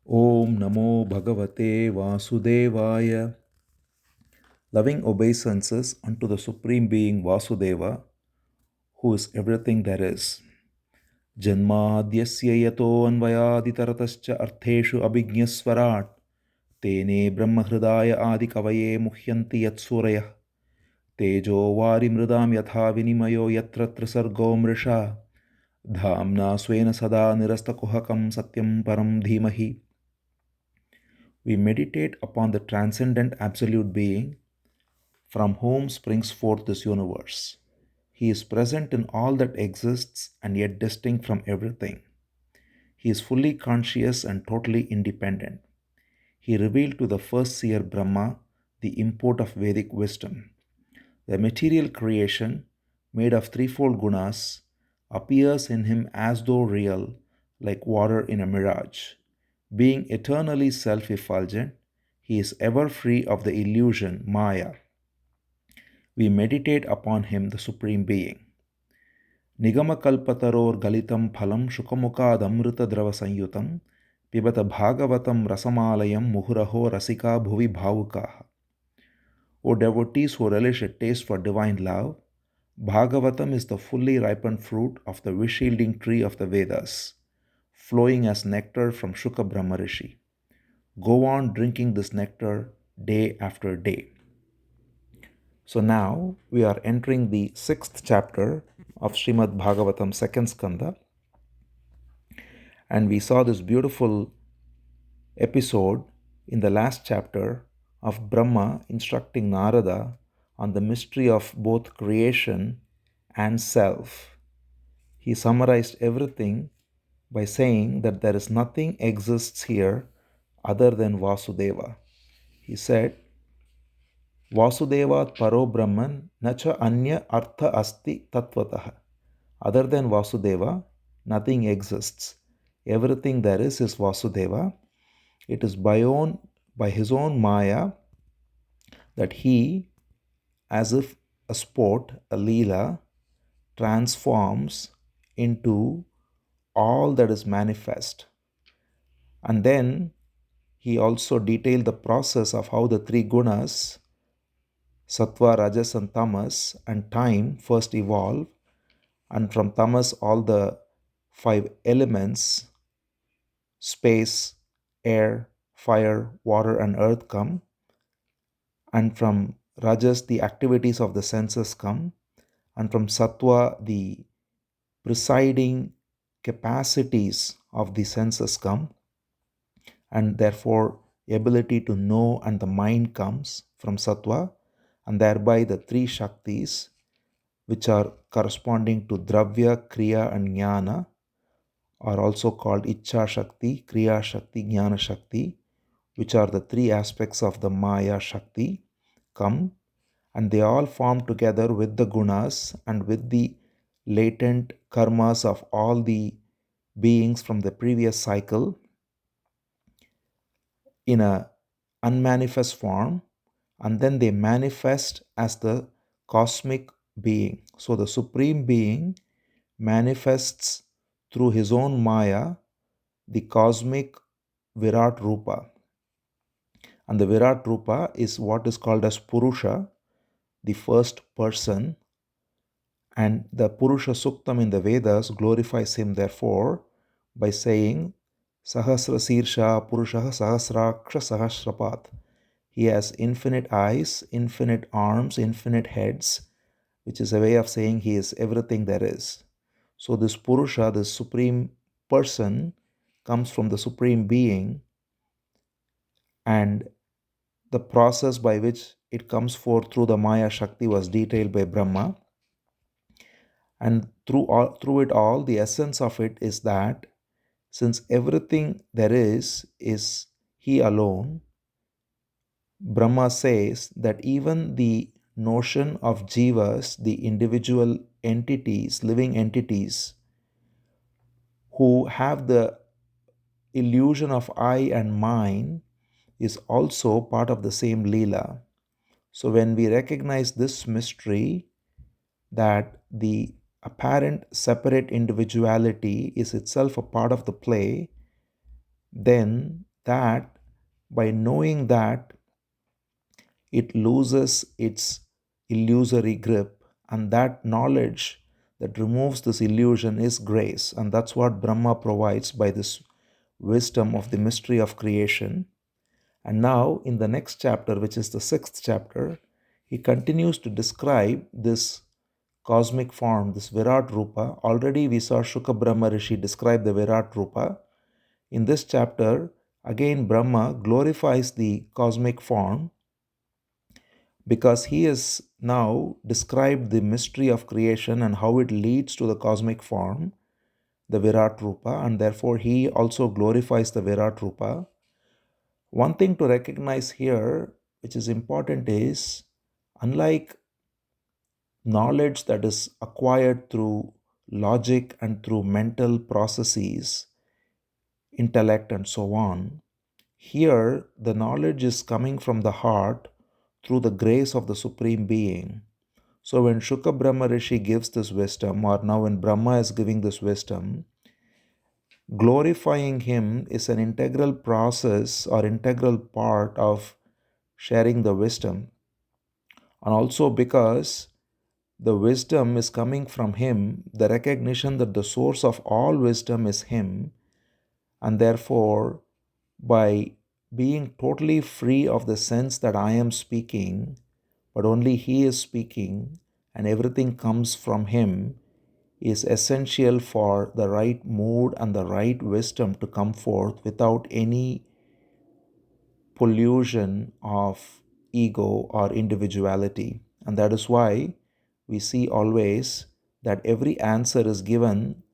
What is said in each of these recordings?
Om Namo Bhagavate Vasudevaya. Loving obeisances unto the Supreme Being Vasudeva, who is everything there is. Janmadhyasya yato anvayaditaratascha artheshu abhignaswarat tene brahmahridaya adikavaye muhyanti yatsurayah tejo vari mridam yatha vinimayo yatra trisargo mrisha dhamna swena sada nirastakuhakam satyam param dhimahi. We meditate upon the transcendent absolute being from whom springs forth this universe. He is present in all that exists and yet distinct from everything. He is fully conscious and totally independent. He revealed to the first seer Brahma the import of Vedic wisdom. The material creation, made of threefold gunas, appears in him as though real, like water in a mirage. Being eternally self effulgent, he is ever free of the illusion, Maya. We meditate upon him, the Supreme Being. Nigamakalpataror galitam phalam shukamukadamrita drava sanyutam pibata bhagavatam rasamalayam muhuraho rasika bhuvi bhavukaha. O devotees who relish a taste for divine love, Bhagavatam is the fully ripened fruit of the wish-yielding tree of the Vedas, flowing as nectar from Shuka Brahma Rishi. Go on drinking this nectar day after day. So now we are entering the 6th chapter of Srimad Bhagavatam, 2nd Skandha, and we saw this beautiful episode in the last chapter of Brahma instructing Narada on the mystery of both creation and self. He summarized everything by saying that there is nothing exists here other than Vasudeva. He said, Vasudevat paro brahman nacha anya artha asti tatvatah. Other than Vasudeva, nothing exists. Everything there is Vasudeva. It is by his own Maya that he, as if a sport, a Leela, transforms into all that is manifest. And then he also detailed the process of how the three gunas, Sattva, Rajas, and Tamas, and time first evolve, and from Tamas, all the five elements space, air, fire, water, and earth come, and from Rajas, the activities of the senses come, and from Sattva, the presiding capacities of the senses come, and therefore ability to know and the mind comes from Sattva, and thereby the three Shaktis, which are corresponding to Dravya, Kriya, and Jnana, are also called Ichcha Shakti, Kriya Shakti, Jnana Shakti, which are the three aspects of the Maya Shakti, come, and they all form together with the gunas and with the latent karmas of all the beings from the previous cycle in a unmanifest form, and then they manifest as the cosmic being. So the Supreme Being manifests through his own Maya the cosmic Virat Rupa. And the Virat Rupa is what is called as Purusha, the first person. And the Purusha Suktam in the Vedas glorifies him, therefore, by saying, Sahasra Sirsha Purusha Sahasraksha Sahasrapat. He has infinite eyes, infinite arms, infinite heads, which is a way of saying he is everything there is. So this Purusha, this supreme person, comes from the Supreme Being, and the process by which it comes forth through the Maya Shakti was detailed by Brahma. And through it all, the essence of it is that since everything there is he alone, Brahma says that even the notion of jivas, the individual entities, living entities, who have the illusion of I and mine, is also part of the same Leela. So when we recognize this mystery, that the apparent separate individuality is itself a part of the play, then that by knowing that, it loses its illusory grip, and that knowledge that removes this illusion is grace. And that's what Brahma provides by this wisdom of the mystery of creation. And now, in the next chapter, which is the sixth chapter, he continues to describe this cosmic form, this Virat Rupa. Already we saw Shuka Brahma Rishi describe the Virat Rupa. In this chapter, again Brahma glorifies the cosmic form because he has now described the mystery of creation and how it leads to the cosmic form, the Virat Rupa, and therefore he also glorifies the Virat Rupa. One thing to recognize here, which is important, is unlike knowledge that is acquired through logic and through mental processes, intellect, and so on, here the knowledge is coming from the heart through the grace of the Supreme Being. So when Shuka Brahma Rishi gives this wisdom, or now when Brahma is giving this wisdom, glorifying him is an integral process or integral part of sharing the wisdom. And also because the wisdom is coming from him, the recognition that the source of all wisdom is him, and therefore by being totally free of the sense that I am speaking, but only he is speaking and everything comes from him, is essential for the right mood and the right wisdom to come forth without any pollution of ego or individuality. And that is why we see always that every answer is given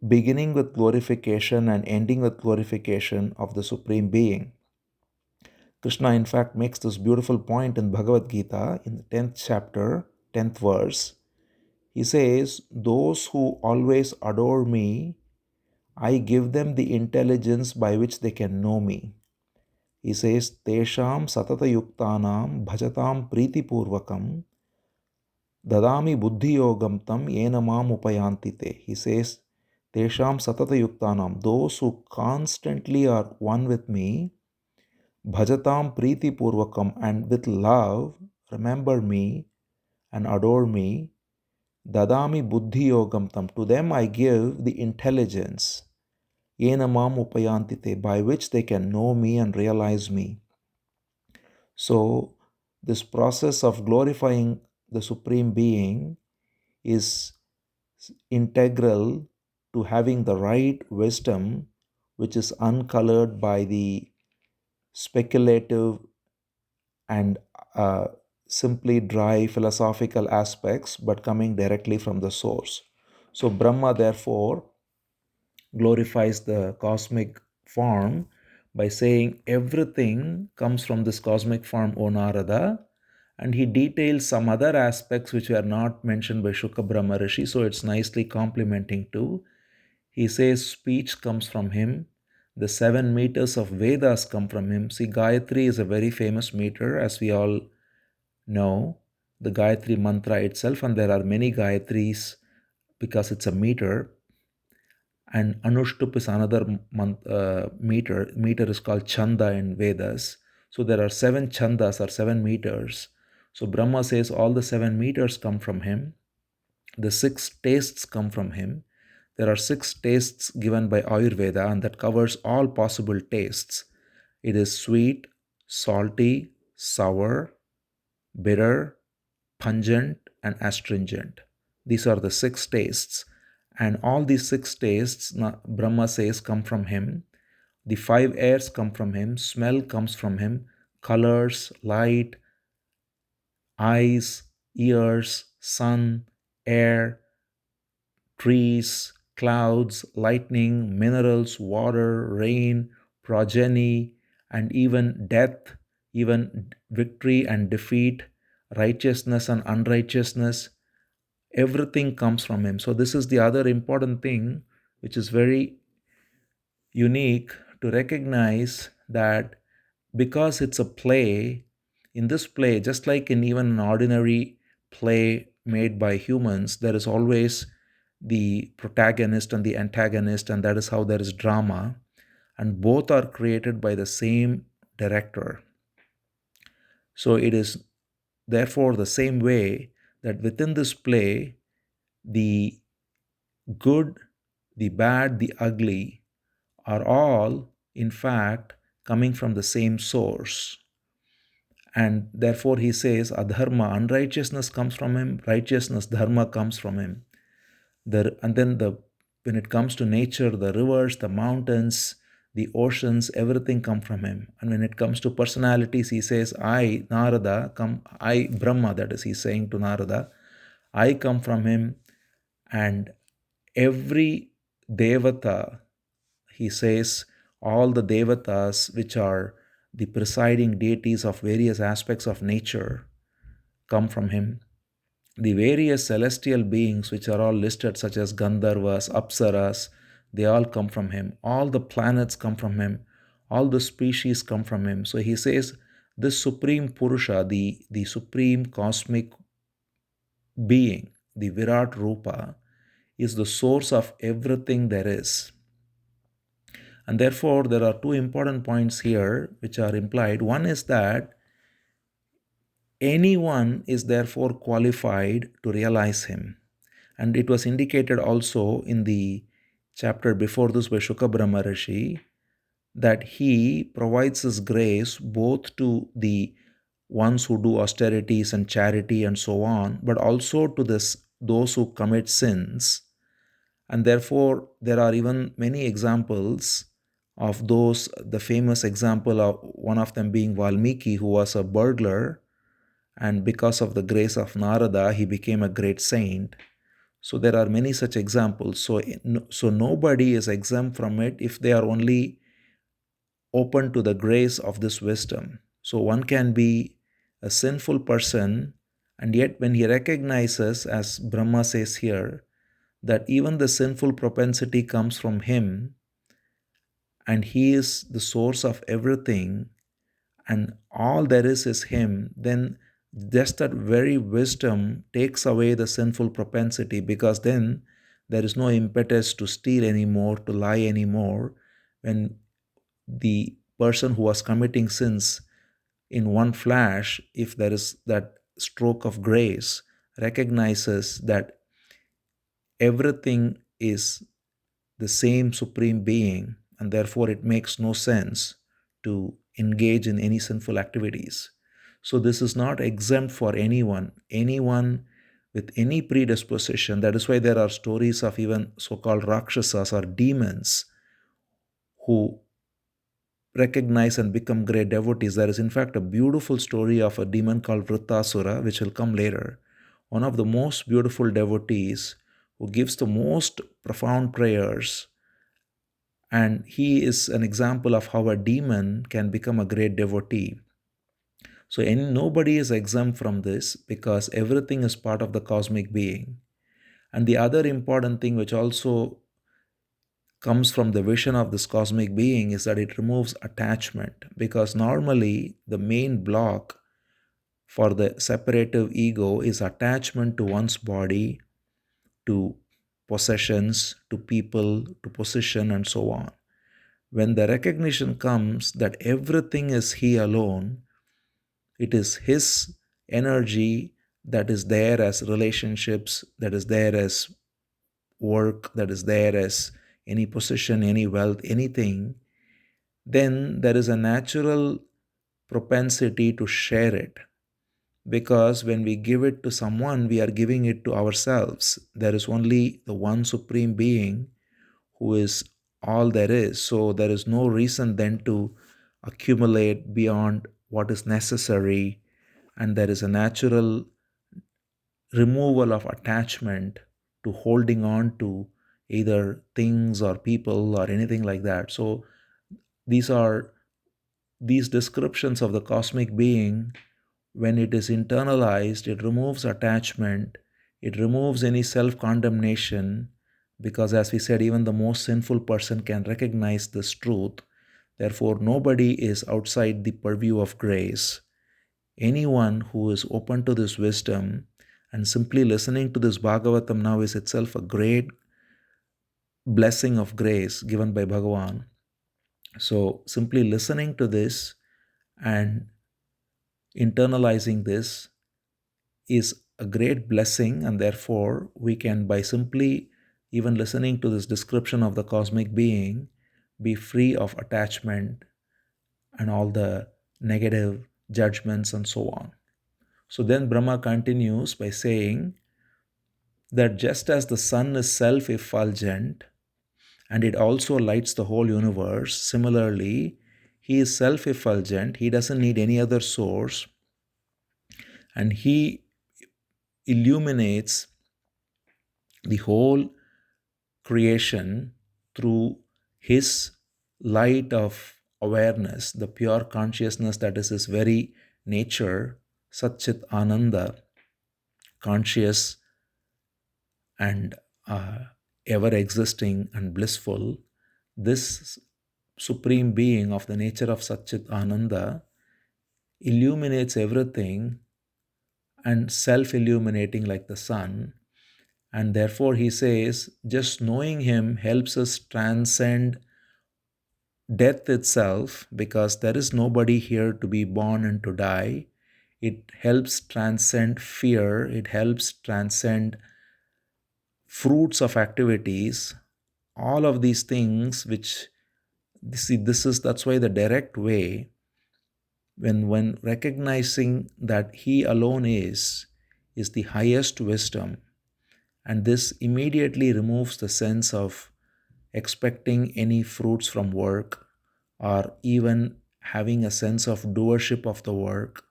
beginning with glorification and ending with glorification of the Supreme Being. Krishna, in fact, makes this beautiful point in Bhagavad Gita in the 10th chapter, 10th verse. He says, "Those who always adore me, I give them the intelligence by which they can know me." He says, "Tesham satata yuktanam bhajatam priti purvakam dadami buddhi yogam tam yenamam upayantite." He says, "Tesham satata yuktanam," those who constantly are one with me, bhajatam priti purvakam, and with love remember me and adore me, dadami buddhi yogam tam, to them I give the intelligence, yenamam upayantite, by which they can know me and realize me. So this process of glorifying the Supreme Being is integral to having the right wisdom, which is uncolored by the speculative and simply dry philosophical aspects, but coming directly from the source. So Brahma therefore glorifies the cosmic form by saying everything comes from this cosmic form, O Narada, and he details some other aspects which were not mentioned by Shuka Brahma Rishi, so it's nicely complementing too. He says speech comes from him, the 7 meters of Vedas come from him. See, Gayatri is a very famous meter, as we all know, the Gayatri mantra itself, and there are many Gayatris because it's a meter. And Anushtup is another meter. Meter is called Chanda in Vedas. So there are 7 chandas or 7 meters. So Brahma says all the 7 meters come from him. The 6 tastes come from him. There are 6 tastes given by Ayurveda, and that covers all possible tastes. It is sweet, salty, sour, bitter, pungent, and astringent. These are the 6 tastes. And all these 6 tastes, Brahma says, come from him. The 5 airs come from him. Smell comes from him. Colors, light, eyes, ears, sun, air, trees, clouds, lightning, minerals, water, rain, progeny, and even death, even victory and defeat, righteousness and unrighteousness, everything comes from him. So this is the other important thing which is very unique, to recognize that because it's a play, in this play, just like in even an ordinary play made by humans, there is always the protagonist and the antagonist, and that is how there is drama. and both are created by the same director. So it is therefore the same way that within this play, the good, the bad, the ugly are all, in fact, coming from the same source. And therefore, he says, adharma, unrighteousness comes from him, righteousness, dharma comes from him. And then when it comes to nature, the rivers, the mountains, the oceans, everything come from him. And when it comes to personalities, he says, I, Narada, I, Brahma, that is, he's saying to Narada, I come from him, and every devata, he says, all the devatas, which are the presiding deities of various aspects of nature, come from him. The various celestial beings, which are all listed, such as Gandharvas, Apsaras, they all come from him. All the planets come from him. All the species come from him. So he says, this Supreme Purusha, the Supreme Cosmic Being, the Virat Rupa, is the source of everything there is. And therefore, there are two important points here which are implied. One is that anyone is therefore qualified to realize him. And it was indicated also in the chapter before this by Shuka Brahma Rishi that he provides his grace both to the ones who do austerities and charity and so on, but also to those who commit sins. And therefore, there are even many examples of those, the famous example of one of them being Valmiki, who was a burglar, and because of the grace of Narada, he became a great saint. So there are many such examples. So nobody is exempt from it if they are only open to the grace of this wisdom. So one can be a sinful person, and yet when he recognizes, as Brahma says here, that even the sinful propensity comes from him, and he is the source of everything, and all there is him, then just that very wisdom takes away the sinful propensity, because then there is no impetus to steal anymore, to lie anymore. When the person who was committing sins, in one flash, if there is that stroke of grace, recognizes that everything is the same Supreme Being, and therefore it makes no sense to engage in any sinful activities. So this is not exempt for anyone with any predisposition. That is why there are stories of even so-called Rakshasas or demons who recognize and become great devotees. There is in fact a beautiful story of a demon called Vrittasura, which will come later. One of the most beautiful devotees who gives the most profound prayers, and he is an example of how a demon can become a great devotee. So nobody is exempt from this, because everything is part of the cosmic being. And the other important thing which also comes from the vision of this cosmic being is that it removes attachment, because normally the main block for the separative ego is attachment to one's body, to possessions, to people, to position, and so on. When the recognition comes that everything is he alone, it is his energy that is there as relationships, that is there as work, that is there as any position, any wealth, anything, then there is a natural propensity to share it. Because when we give it to someone, we are giving it to ourselves. There is only the one Supreme Being who is all there is. So there is no reason then to accumulate beyond what is necessary, and there is a natural removal of attachment to holding on to either things or people or anything like that. So these descriptions of the cosmic being, when it is internalized, it removes attachment, it removes any self-condemnation, because as we said, even the most sinful person can recognize this truth. Therefore, nobody is outside the purview of grace. Anyone who is open to this wisdom, and simply listening to this Bhagavatam now is itself a great blessing of grace given by Bhagavan. So, simply listening to this and internalizing this is a great blessing, and therefore, we can, by simply even listening to this description of the cosmic being, be free of attachment and all the negative judgments and so on. So then Brahma continues by saying that just as the sun is self effulgent and it also lights the whole universe, similarly, he is self effulgent, he doesn't need any other source, and he illuminates the whole creation through his light of awareness, the pure consciousness that is his very nature, Satchit Ananda, conscious and ever existing and blissful. This supreme being of the nature of Satchit Ananda illuminates everything and self illuminating like the sun. And therefore, he says, just knowing him helps us transcend death itself, because there is nobody here to be born and to die. It helps transcend fear, it helps transcend fruits of activities, all of these things which, see, this is, that's why the direct way, when recognizing that he alone is the highest wisdom, and this immediately removes the sense of expecting any fruits from work or even having a sense of doership of the work.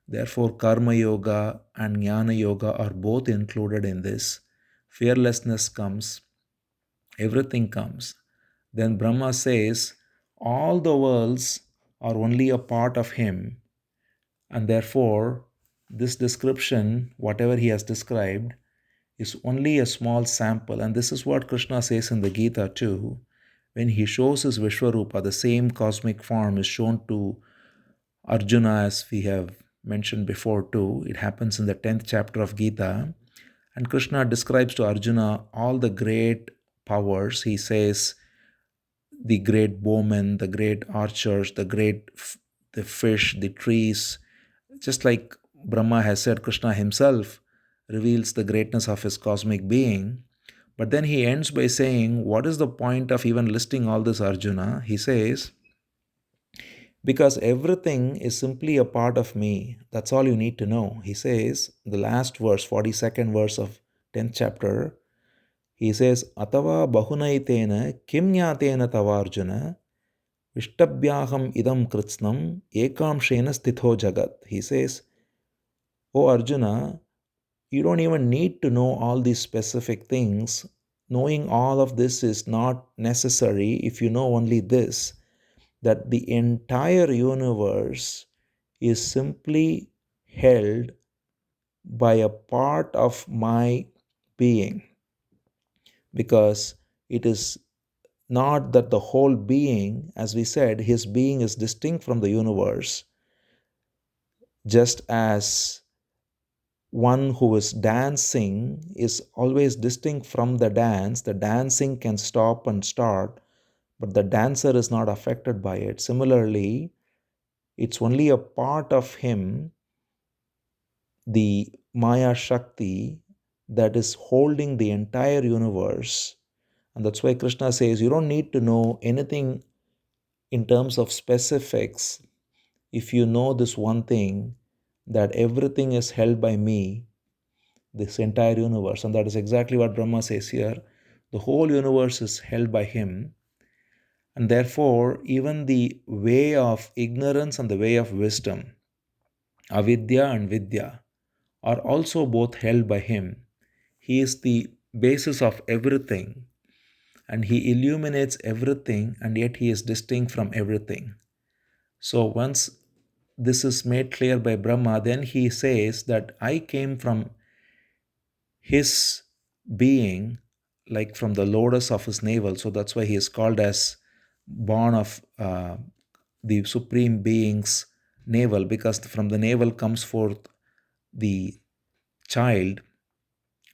Therefore, karma yoga and jnana yoga are both included in this. Fearlessness comes, everything comes. Then Brahma says, all the worlds are only a part of him, and therefore, this description, whatever he has described, is only a small sample. And this is what Krishna says in the Gita too. When he shows his Vishwarupa, the same cosmic form is shown to Arjuna, as we have mentioned before too. It happens in the 10th chapter of Gita. And Krishna describes to Arjuna all the great powers. He says, the great bowmen, the great archers, the fish, the trees. Just like Brahma has said, Krishna himself reveals the greatness of his cosmic being. But then he ends by saying, what is the point of even listing all this, Arjuna? He says, because everything is simply a part of me. That's all you need to know. He says, the last verse, 42nd verse of 10th chapter, he says, Atava bahunaitena kim nyatena tavarjuna Vishtabhyaham idam kritsnam ekamshena stitho jagat. He says, Oh Arjuna, you don't even need to know all these specific things. Knowing all of this is not necessary if you know only this, that the entire universe is simply held by a part of my being, because it is not that the whole being, as we said, his being is distinct from the universe, just as one who is dancing is always distinct from the dance. The dancing can stop and start, but the dancer is not affected by it. Similarly, it's only a part of him, the Maya Shakti, that is holding the entire universe. And that's why Krishna says, you don't need to know anything in terms of specifics. If you know this one thing, that everything is held by me, this entire universe. And that is exactly what Brahma says here. The whole universe is held by him. And therefore, even the way of ignorance and the way of wisdom, avidya and vidya, are also both held by him. He is the basis of everything, and he illuminates everything, and yet he is distinct from everything. So once this is made clear by Brahma, then he says that I came from his being, like from the lotus of his navel. So that's why he is called as born of the supreme being's navel, because from the navel comes forth the child,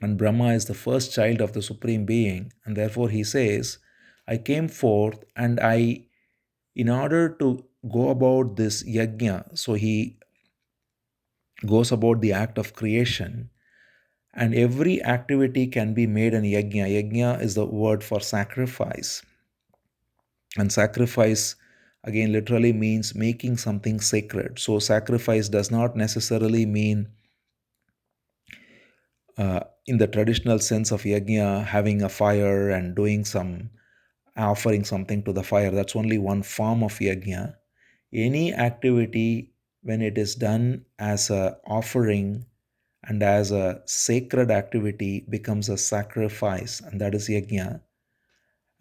and Brahma is the first child of the supreme being. And therefore he says, I came forth and I In order to go about this yajna, so he goes about the act of creation, and every activity can be made an yajna. Yajna is the word for sacrifice. And sacrifice, again, literally means making something sacred. So, sacrifice does not necessarily mean, in the traditional sense of yajna, having a fire and doing some offering something to the fire. That's only one form of yajna. Any activity, when it is done as a offering and as a sacred activity, becomes a sacrifice, and that is yajna.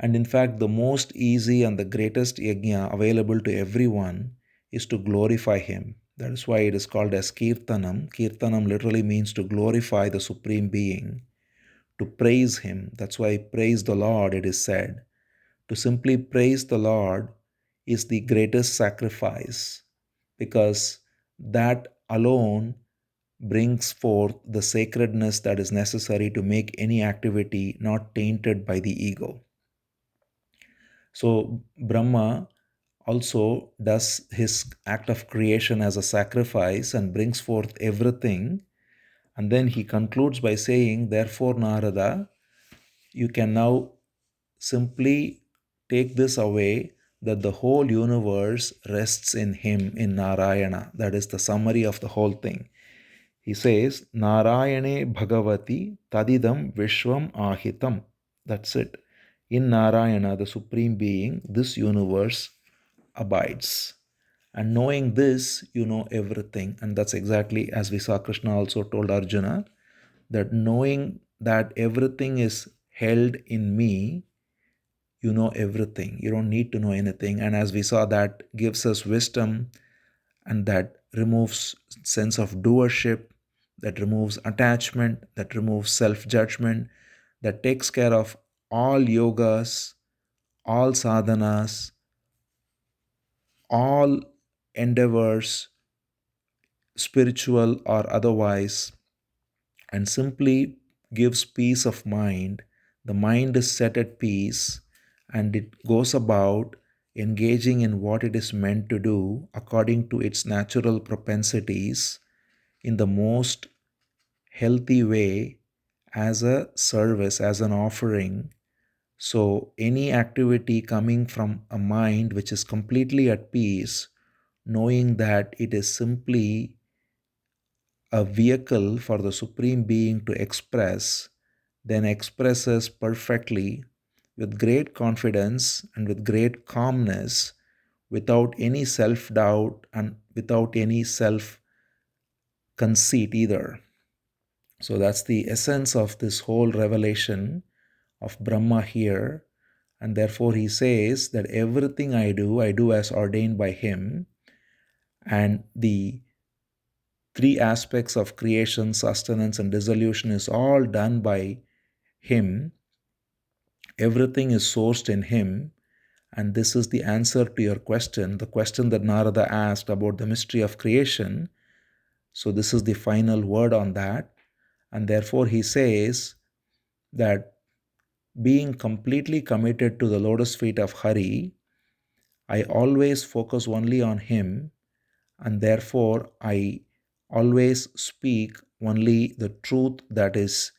And in fact, the most easy and the greatest yajna available to everyone is to glorify Him. That is why it is called as Kirtanam. Kirtanam literally means to glorify the Supreme Being, to praise Him. That's why praise the Lord, it is said. To simply praise the Lord is the greatest sacrifice, because that alone brings forth the sacredness that is necessary to make any activity not tainted by the ego. So, Brahma also does his act of creation as a sacrifice and brings forth everything. And then he concludes by saying, therefore, Narada, you can now simply take this away, that the whole universe rests in him, in Narayana. That is the summary of the whole thing. He says, Narayane Bhagavati Tadidam Vishwam Ahitam. That's it. In Narayana, the Supreme Being, this universe abides. And knowing this, you know everything. And that's exactly as we saw Krishna also told Arjuna, that knowing that everything is held in me, you know everything. You don't need to know anything. And as we saw, that gives us wisdom, and that removes sense of doership, that removes attachment, that removes self-judgment, that takes care of all yogas, all sadhanas, all endeavors, spiritual or otherwise, and simply gives peace of mind. The mind is set at peace, and it goes about engaging in what it is meant to do according to its natural propensities in the most healthy way, as a service, as an offering. So, any activity coming from a mind which is completely at peace, knowing that it is simply a vehicle for the Supreme Being to express, then expresses perfectly with great confidence and with great calmness, without any self doubt and without any self conceit either. So that's the essence of this whole revelation of Brahma here. And therefore, he says that everything I do as ordained by him. And the three aspects of creation, sustenance, and dissolution is all done by him. Everything is sourced in him. And this is the answer to your question, the question that Narada asked about the mystery of creation. So, this is the final word on that. And therefore, he says that being completely committed to the lotus feet of Hari, I always focus only on him, and therefore I always speak only the truth that is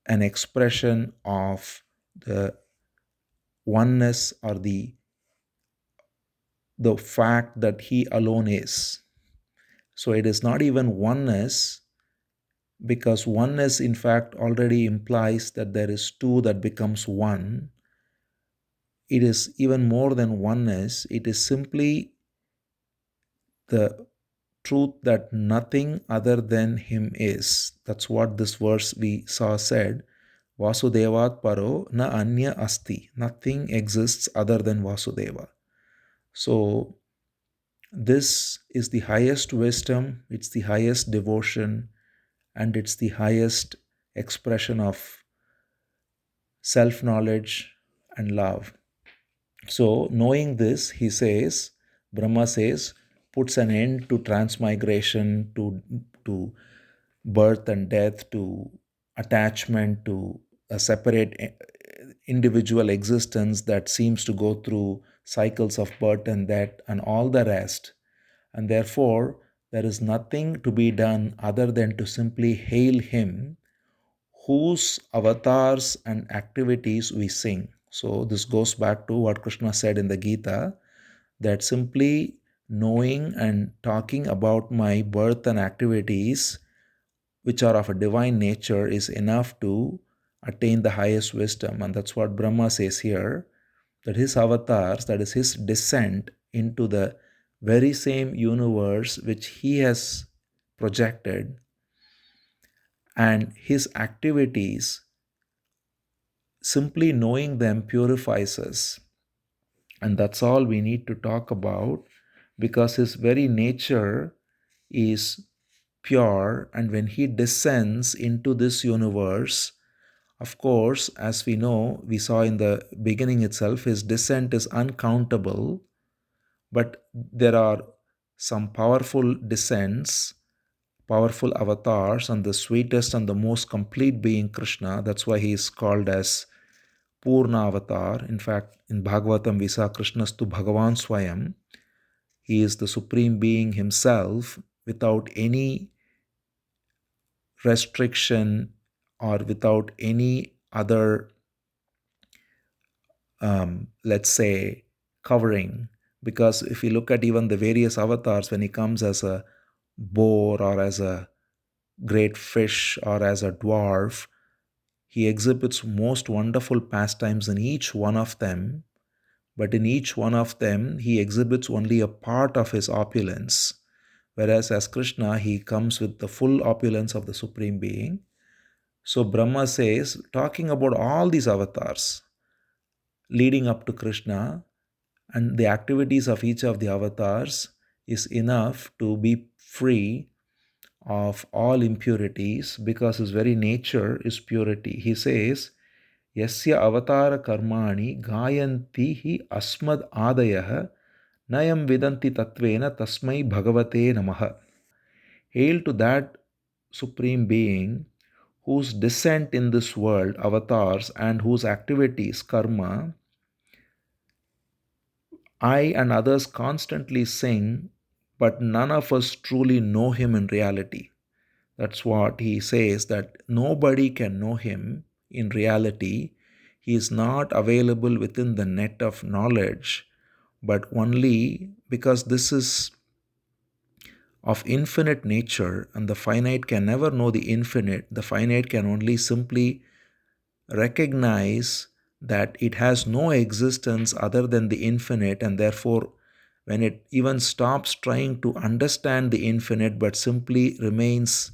an expression of the oneness, or the fact that he alone is. So it is not even oneness, because oneness in fact already implies that there is two that becomes one. It is even more than oneness. It is simply the truth that nothing other than him is. That's what this verse we saw said. Vasudevat paro na anya asti. Nothing exists other than Vasudeva. So this is the highest wisdom, it's the highest devotion, and it's the highest expression of self-knowledge and love. So, knowing this, he says, Brahma says, puts an end to transmigration, to birth and death, to attachment, to a separate individual existence that seems to go through cycles of birth and death and all the rest. And therefore, there is nothing to be done other than to simply hail Him, whose avatars and activities we sing. So, this goes back to what Krishna said in the Gita, that simply knowing and talking about my birth and activities, which are of a divine nature, is enough to attain the highest wisdom. And that's what Brahma says here, that his avatars, that is his descent into the very same universe which he has projected, and his activities, simply knowing them purifies us. And that's all we need to talk about, because his very nature is pure. And when he descends into this universe, of course, as we know, we saw in the beginning itself, his descent is uncountable. But there are some powerful descents, powerful avatars, and the sweetest and the most complete being Krishna. That's why he is called as Purna Avatar. In fact, in Bhagavatam, we saw Krishnastu Bhagavan Swayam. He is the Supreme Being himself without any restriction or without any other, let's say, covering. Because if you look at even the various avatars, when he comes as a boar or as a great fish or as a dwarf, he exhibits most wonderful pastimes in each one of them. But in each one of them, he exhibits only a part of his opulence. Whereas as Krishna, he comes with the full opulence of the Supreme Being. So Brahma says, talking about all these avatars leading up to Krishna and the activities of each of the avatars is enough to be free of all impurities, because his very nature is purity. He says, Yasya avatara karmani gayanti hi asmad adayah nayam vidanti tatvena tasmai bhagavate namaha. Hail to that Supreme Being whose descent in this world, avatars, and whose activities, karma, I and others constantly sing, but none of us truly know him in reality. That's what he says, that nobody can know him in reality. He is not available within the net of knowledge, but only because this is of infinite nature, and the finite can never know the infinite. The finite can only simply recognize that it has no existence other than the infinite, and therefore, when it even stops trying to understand the infinite but simply remains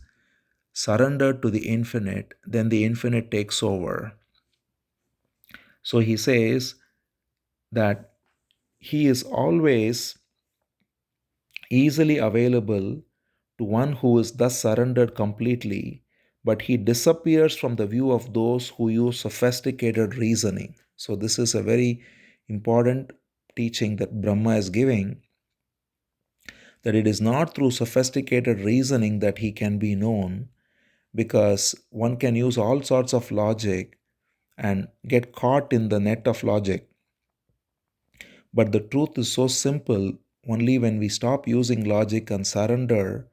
surrendered to the infinite, then the infinite takes over. So he says that he is always easily available to one who is thus surrendered completely, but he disappears from the view of those who use sophisticated reasoning. So, this is a very important teaching that Brahma is giving, that it is not through sophisticated reasoning that he can be known, because one can use all sorts of logic and get caught in the net of logic. But the truth is so simple only when we stop using logic and surrender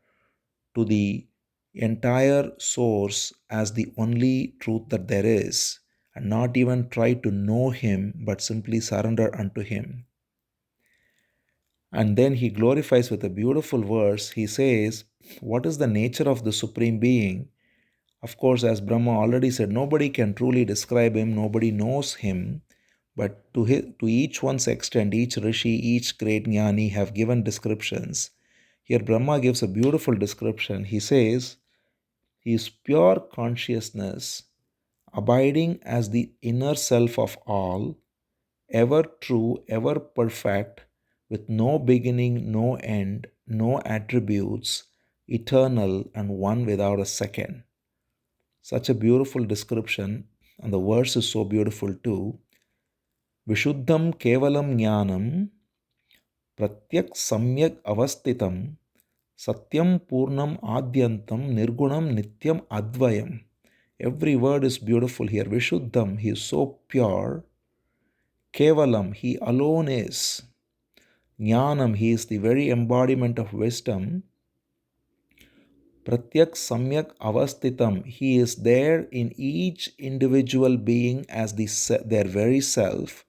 to the entire source as the only truth that there is, and not even try to know him but simply surrender unto him. And then he glorifies with a beautiful verse. He says, what is the nature of the Supreme Being? Of course, as Brahma already said, nobody can truly describe him, nobody knows him, but to each one's extent, each rishi, each great jnani have given descriptions. Here Brahma gives a beautiful description. He says, he is pure consciousness, abiding as the inner self of all, ever true, ever perfect, with no beginning, no end, no attributes, eternal, and one without a second. Such a beautiful description, and the verse is so beautiful too. Vishuddham kevalam jnanam pratyak samyak avastitam satyam purnam adyantam nirgunam nityam advayam. Every word is beautiful here. Vishuddham, he is so pure. Kevalam, he alone is. Jnanam, he is the very embodiment of wisdom. Pratyak Samyak Avastitam, he is there in each individual being as their very self.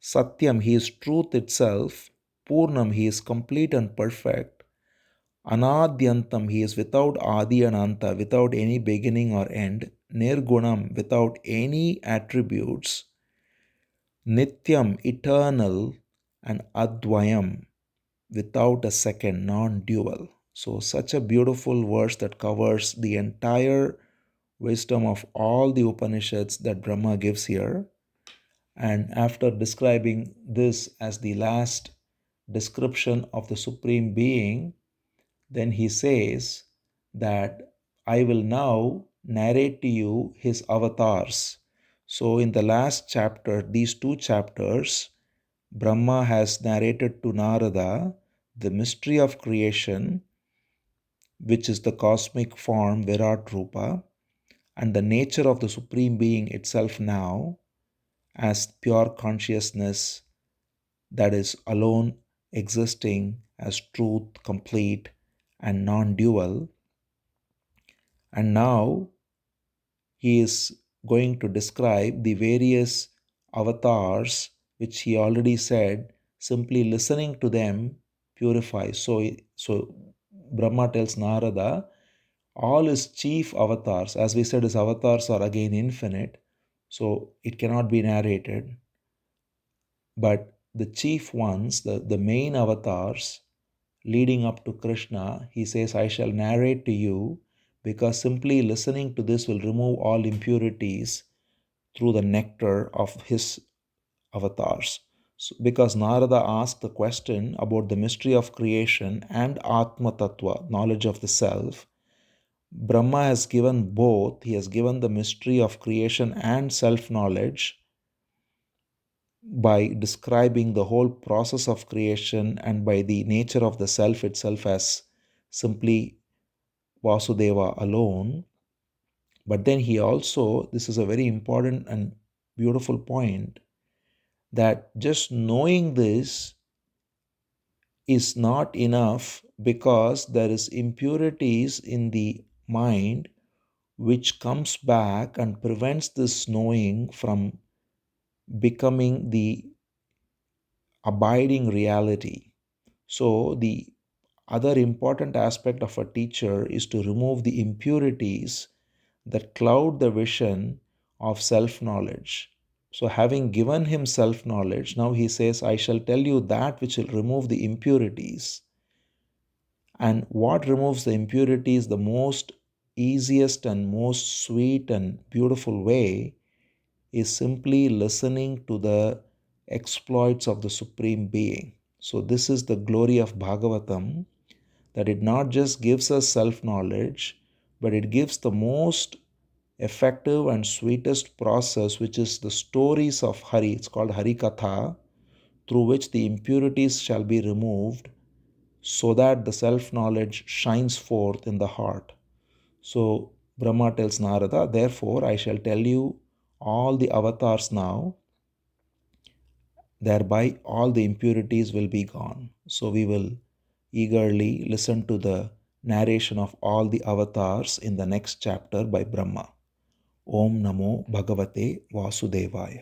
Satyam, he is truth itself. Purnam, he is complete and perfect. Anadyantam, he is without Adi and Anta, without any beginning or end. Nirgunam, without any attributes. Nityam, eternal. And Advayam, without a second, non-dual. So such a beautiful verse that covers the entire wisdom of all the Upanishads that Brahma gives here. And after describing this as the last description of the Supreme Being, then he says that I will now narrate to you his avatars. So in the last chapter, these two chapters, Brahma has narrated to Narada the mystery of creation, which is the cosmic form Virat Rupa, and the nature of the Supreme Being itself now as pure consciousness that is alone existing as truth, complete, and non dual. And now he is going to describe the various avatars which he already said simply listening to them purifies. So Brahma tells Narada all his chief avatars, as we said, his avatars are again infinite, so it cannot be narrated. But the chief ones, the main avatars leading up to Krishna, he says, I shall narrate to you because simply listening to this will remove all impurities through the nectar of his avatars. So, because Narada asked the question about the mystery of creation and Atma Tattva, knowledge of the self, Brahma has given both. He has given the mystery of creation and self knowledge by describing the whole process of creation and by the nature of the self itself as simply Vasudeva alone. But then he also, this is a very important and beautiful point, that just knowing this is not enough because there is impurities in the mind which comes back and prevents this knowing from becoming the abiding reality. So the other important aspect of a teacher is to remove the impurities that cloud the vision of self knowledge. So, having given him self knowledge, now he says, I shall tell you that which will remove the impurities. And what removes the impurities the most easiest and most sweet and beautiful way is simply listening to the exploits of the Supreme Being. So, this is the glory of Bhagavatam, that it not just gives us self knowledge, but it gives the most effective and sweetest process, which is the stories of Hari. It's called Hari Katha, through which the impurities shall be removed so that the self knowledge shines forth in the heart. So Brahma tells Narada, therefore I shall tell you all the avatars now, thereby all the impurities will be gone. So we will eagerly listen to the narration of all the avatars in the next chapter by Brahma. Om Namo Bhagavate Vasudevaya.